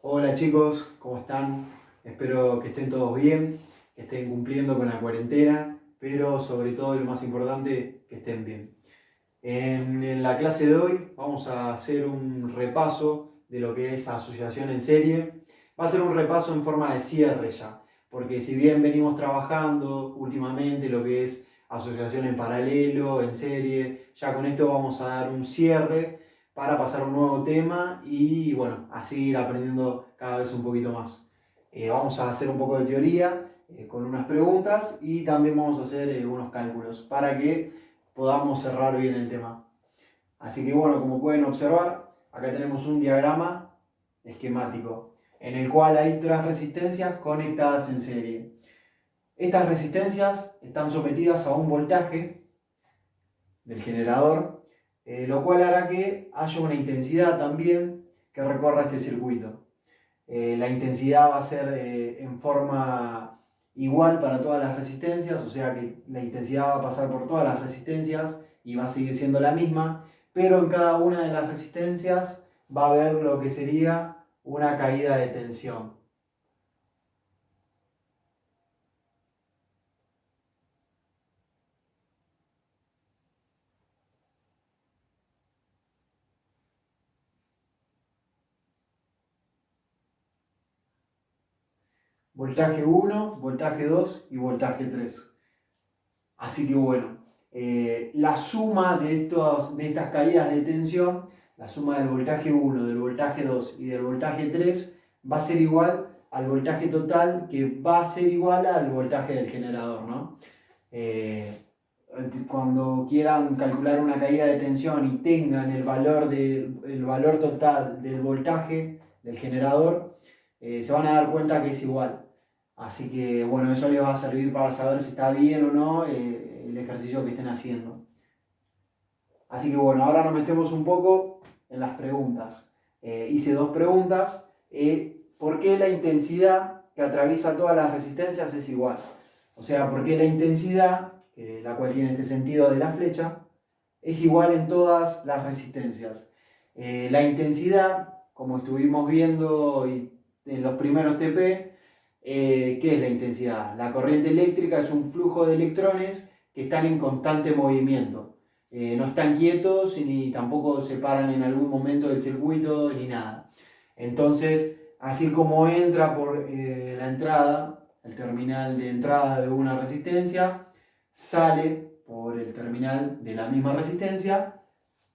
Hola chicos, ¿cómo están? Espero que estén todos bien, que estén cumpliendo con la cuarentena, pero sobre todo y lo más importante, que estén bien. En la clase de hoy vamos a hacer un repaso de lo que es asociación en serie. Va a ser un repaso en forma de cierre ya, porque si bien venimos trabajando últimamente lo que es asociación en paralelo, en serie, ya con esto vamos a dar un cierre para pasar a un nuevo tema y bueno, así ir aprendiendo cada vez un poquito más. Vamos a hacer un poco de teoría con unas preguntas y también vamos a hacer unos cálculos para que podamos cerrar bien el tema. Así que bueno, como pueden observar, acá tenemos un diagrama esquemático en el cual hay tres resistencias conectadas en serie. Estas resistencias están sometidas a un voltaje del generador, lo cual hará que haya una intensidad también que recorra este circuito. La intensidad va a ser en forma igual para todas las resistencias, o sea que la intensidad va a pasar por todas las resistencias y va a seguir siendo la misma, pero en cada una de las resistencias va a haber lo que sería una caída de tensión. Voltaje 1, voltaje 2 y voltaje 3. Así que bueno, la suma de estas caídas de tensión, la suma del voltaje 1, del voltaje 2 y del voltaje 3 va a ser igual al voltaje total, que va a ser igual al voltaje del generador, ¿no? Eh, Cuando quieran calcular una caída de tensión y tengan el valor total del voltaje del generador, se van a dar cuenta que es igual. Así que bueno, eso les va a servir para saber si está bien o no el ejercicio que estén haciendo. Así que bueno, ahora nos metemos un poco en las preguntas. Hice dos preguntas. ¿Por qué la intensidad que atraviesa todas las resistencias es igual? O sea, ¿por qué la intensidad, la cual tiene este sentido de la flecha, es igual en todas las resistencias? La intensidad, como estuvimos viendo en los primeros TP, ¿qué es la intensidad? La corriente eléctrica es un flujo de electrones que están en constante movimiento. No están quietos ni tampoco se paran en algún momento del circuito ni nada. Entonces, así como entra por la entrada, el terminal de entrada de una resistencia, sale por el terminal de la misma resistencia,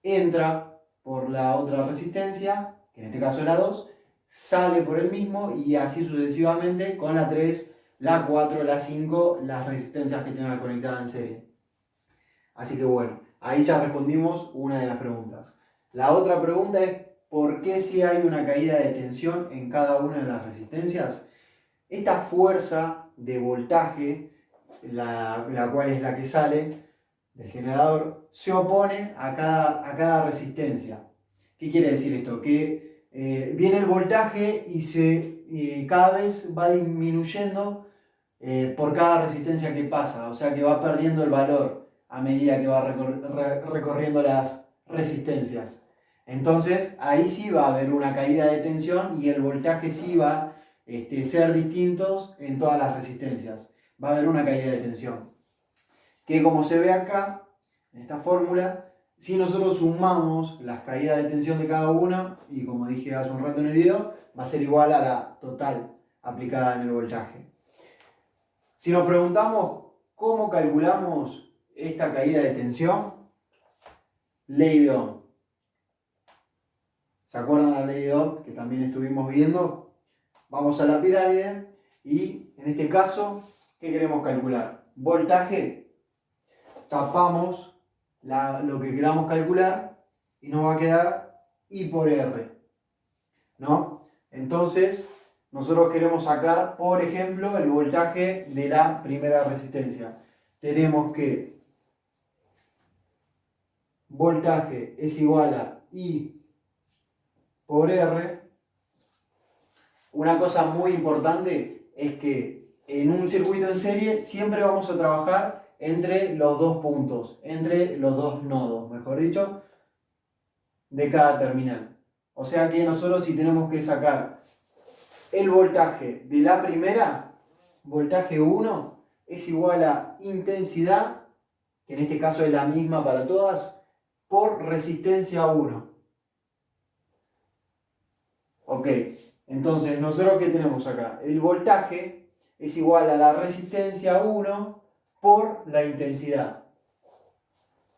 entra por la otra resistencia, que en este caso es la 2, sale por el mismo y así sucesivamente con la 3, la 4, la 5, las resistencias que tenga conectadas en serie. Así que bueno, ahí ya respondimos una de las preguntas. La otra pregunta es, ¿por qué si hay una caída de tensión en cada una de las resistencias? Esta fuerza de voltaje, la cual es la que sale del generador, se opone a cada resistencia. ¿Qué quiere decir esto? Que viene el voltaje y cada vez va disminuyendo por cada resistencia que pasa, o sea que va perdiendo el valor a medida que va recorriendo las resistencias. Entonces ahí sí va a haber una caída de tensión y el voltaje sí va a ser distintos en todas las resistencias. Va a haber una caída de tensión. Que como se ve acá, en esta fórmula, si nosotros sumamos las caídas de tensión de cada una, y como dije hace un rato en el video, va a ser igual a la total aplicada en el voltaje. Si nos preguntamos cómo calculamos esta caída de tensión, ley de Ohm. ¿Se acuerdan la ley de Ohm que también estuvimos viendo? Vamos a la pirámide y en este caso, ¿qué queremos calcular? Voltaje, tapamos lo que queramos calcular y nos va a quedar I por R, ¿no? Entonces, nosotros queremos sacar, por ejemplo, el voltaje de la primera resistencia. Tenemos que voltaje es igual a I por R. Una cosa muy importante es que en un circuito en serie siempre vamos a trabajar entre los dos puntos, entre los dos nodos, mejor dicho, de cada terminal. O sea que nosotros si tenemos que sacar el voltaje de la primera, voltaje 1, es igual a intensidad, que en este caso es la misma para todas, por resistencia 1. Ok, entonces nosotros ¿qué tenemos acá? El voltaje es igual a la resistencia 1 por la intensidad.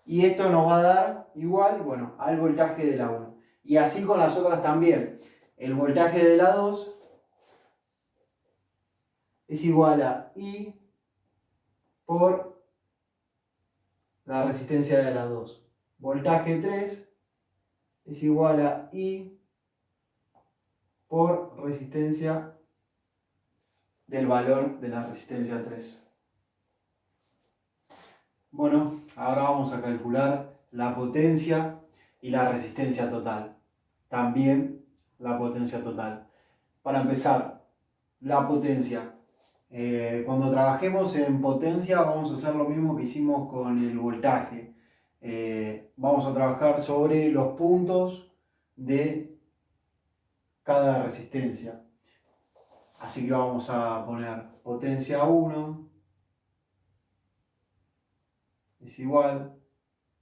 Y esto nos va a dar igual, bueno, al voltaje de la 1. Y así con las otras también. El voltaje de la 2 es igual a I por la resistencia de la 2. Voltaje 3 es igual a I por resistencia del valor de la resistencia 3. Bueno, ahora vamos a calcular la potencia y la resistencia total. También la potencia total. Para empezar, la potencia. Cuando trabajemos en potencia vamos a hacer lo mismo que hicimos con el voltaje. Vamos a trabajar sobre los puntos de cada resistencia. Así que vamos a poner potencia 1 es igual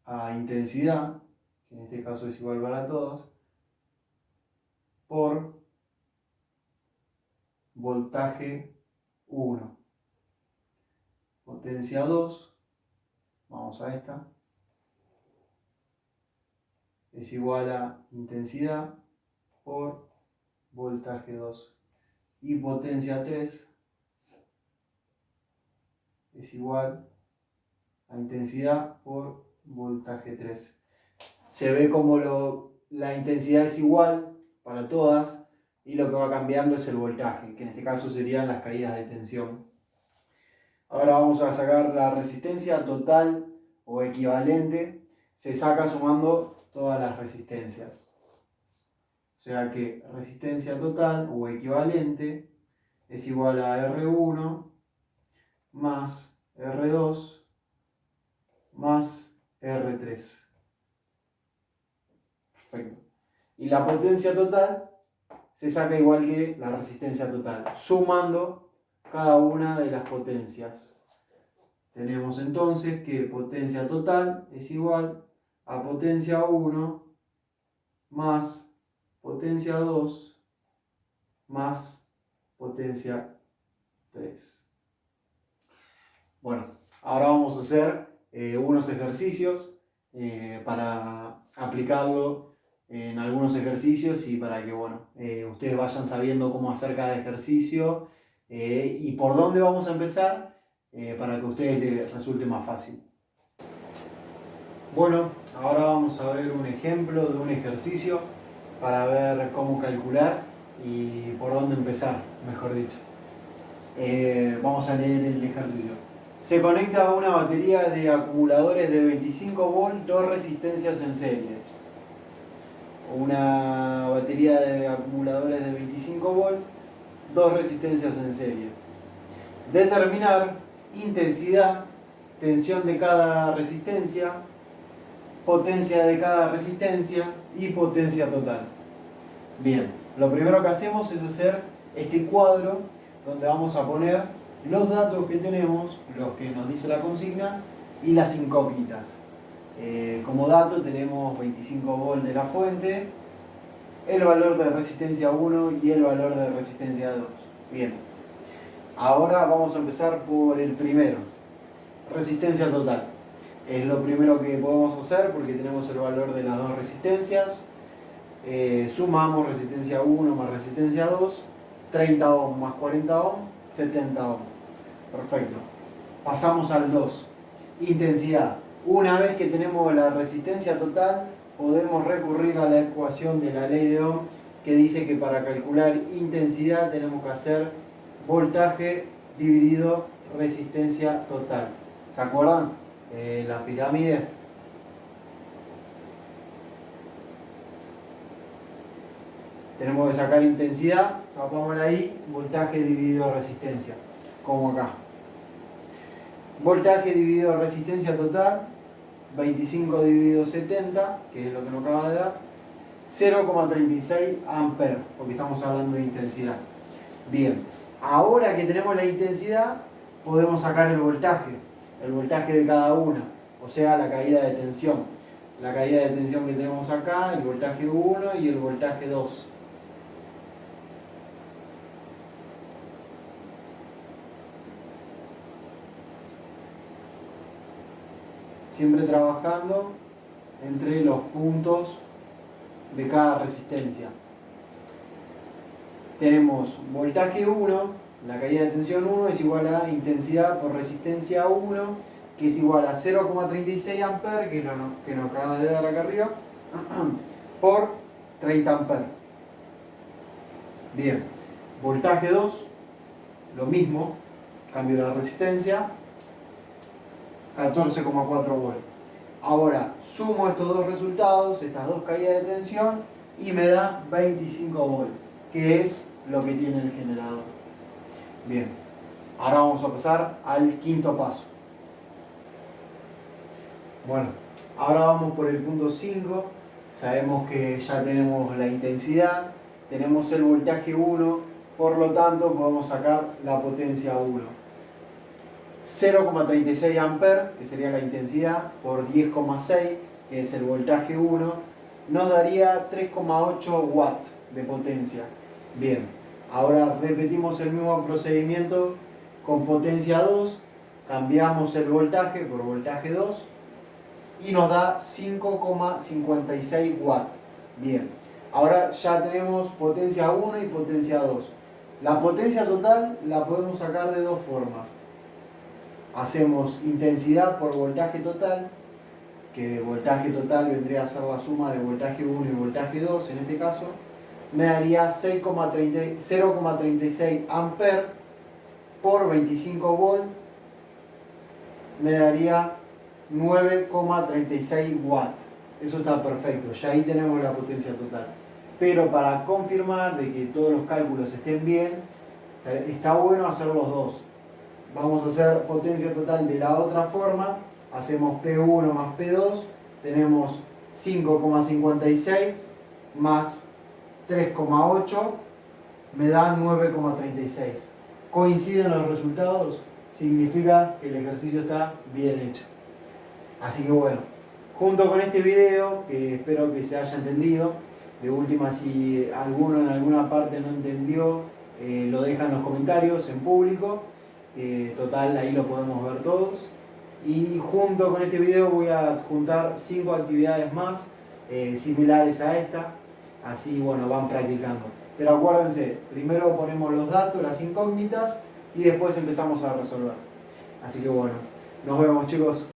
a intensidad, que en este caso es igual para todos, por voltaje 1. Potencia 2, vamos a esta, es igual a intensidad por voltaje 2. Y potencia 3 es igual a intensidad por voltaje 3. Se ve como la intensidad es igual para todas y lo que va cambiando es el voltaje, que en este caso serían las caídas de tensión. Ahora vamos a sacar la resistencia total o equivalente. Se saca sumando todas las resistencias. O sea que resistencia total o equivalente es igual a R1 más R2 más R3. Perfecto. Y la potencia total se saca igual que la resistencia total, sumando cada una de las potencias. Tenemos entonces que potencia total es igual a potencia 1 más potencia 2 más potencia 3. Bueno, ahora vamos a hacer unos ejercicios para aplicarlo en algunos ejercicios y para que ustedes vayan sabiendo cómo hacer cada ejercicio y por dónde vamos a empezar para que a ustedes les resulte más fácil. Bueno, ahora vamos a ver un ejemplo de un ejercicio para ver cómo calcular y por dónde empezar, mejor dicho. Vamos a leer el ejercicio. Se conecta a una batería de acumuladores de 25 volt, dos resistencias en serie. Una batería de acumuladores de 25 volt, dos resistencias en serie. Determinar intensidad, tensión de cada resistencia, potencia de cada resistencia y potencia total. Bien, lo primero que hacemos es hacer este cuadro donde vamos a poner los datos que tenemos, los que nos dice la consigna y las incógnitas. Como dato tenemos 25 volt de la fuente, el valor de resistencia 1 y el valor de resistencia 2. Bien, ahora vamos a empezar por el primero, resistencia total. Es lo primero que podemos hacer porque tenemos el valor de las dos resistencias. Sumamos resistencia 1 más resistencia 2, 30 ohm más 40 ohm, 70 ohm. Perfecto. Pasamos al 2. Intensidad. Una vez que tenemos la resistencia total, podemos recurrir a la ecuación de la ley de Ohm que dice que para calcular intensidad tenemos que hacer voltaje dividido resistencia total. ¿Se acuerdan? La pirámide. Tenemos que sacar intensidad, tapámosla ahí, voltaje dividido resistencia, como acá. Voltaje dividido resistencia total, 25 dividido 70, que es lo que nos acaba de dar, 0,36 amperes, porque estamos hablando de intensidad. Bien, ahora que tenemos la intensidad, podemos sacar el voltaje de cada una, o sea, la caída de tensión. La caída de tensión que tenemos acá, el voltaje 1 y el voltaje 2. Siempre trabajando entre los puntos de cada resistencia. Tenemos voltaje 1, la caída de tensión 1 es igual a intensidad por resistencia 1, que es igual a 0,36 amperes, que es lo que nos acaba de dar acá arriba, por 30 amperes. Bien, voltaje 2, lo mismo, cambio la resistencia, 14,4 volts. Ahora sumo estos dos resultados, estas dos caídas de tensión, y me da 25 volts, que es lo que tiene el generador. Bien, ahora vamos a pasar al quinto paso. Bueno, ahora vamos por el punto 5. Sabemos que ya tenemos la intensidad, tenemos el voltaje 1, por lo tanto podemos sacar la potencia 1. 0,36 amperes, que sería la intensidad, por 10,6, que es el voltaje 1, nos daría 3,8 watts de potencia. Bien, ahora repetimos el mismo procedimiento con potencia 2, cambiamos el voltaje por voltaje 2 y nos da 5,56 watts. Bien, ahora ya tenemos potencia 1 y potencia 2. La potencia total la podemos sacar de dos formas. Hacemos intensidad por voltaje total, que voltaje total vendría a ser la suma de voltaje 1 y voltaje 2 en este caso, me daría 0,36 amperes por 25 volt, me daría 9,36 watts. Eso está perfecto, ya ahí tenemos la potencia total. Pero para confirmar de que todos los cálculos estén bien, está bueno hacer los dos. Vamos a hacer potencia total de la otra forma, hacemos P1 más P2, tenemos 5,56 más 3,8, me da 9,36. ¿Coinciden los resultados? Significa que el ejercicio está bien hecho. Así que bueno, junto con este video, que espero que se haya entendido, de última si alguno en alguna parte no entendió, lo deja en los comentarios en público. Total, ahí lo podemos ver todos. Y junto con este video voy a adjuntar 5 actividades más similares a esta. Así, bueno, van practicando. Pero acuérdense, primero ponemos los datos, las incógnitas, y después empezamos a resolver. Así que bueno, nos vemos chicos.